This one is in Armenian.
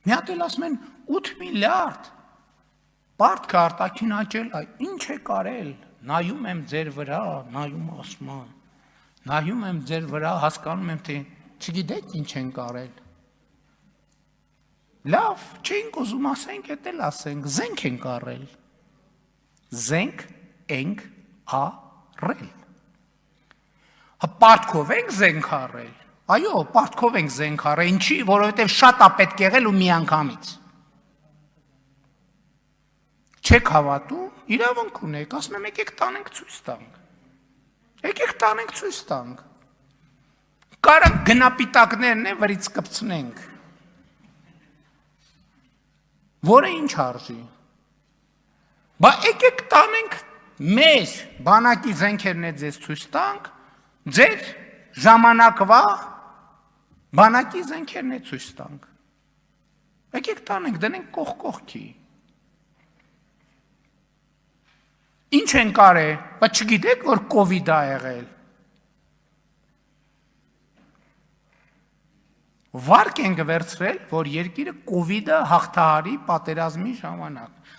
Մի հատ էլ ասում են 8 միլիարդ պարտքը արտաքին աճել, ինչ է կարել, նայում եմ ձեր վրա, նայում ասում եմ, նայում եմ ձեր վրա, հասկանում եմ, թե չգիտեք ինչ են կարել։ Լավ, չենք ուզում ասենք, էդ էլ ասենք, զենք ենք առել։ Զենք ենք առել։ Պարտքով ենք զենք առել։ Այո, պարտքով ենք զենք առել, ինչի, որովհետև շատ է պետք եղել ու միանգամից։ Չեք հավատում, իրավունք ունեք, ասում եմ, եկեք տանենք ցույց տանք։ Եկեք տանենք ցույց տանք։ Կարանք գնապիտակներն է վրից կպցնենք։ Որը ինչ արժի։ Բա եկեք տանենք մեր բանակի զենքերն է ձեզ ցույց տանք, ձեր ժամանակվա բանակի զենքերն է ցույց տանք։ Եկեք տանենք, դնենք կողք կողքի։ Ինչ են կարել, բայց չգիտեք, որ կովիդ է եղել։ Վարկ ենք վերցրել, որ երկիրը կովիդը հաղթահարի պատերազմի ժամանակ։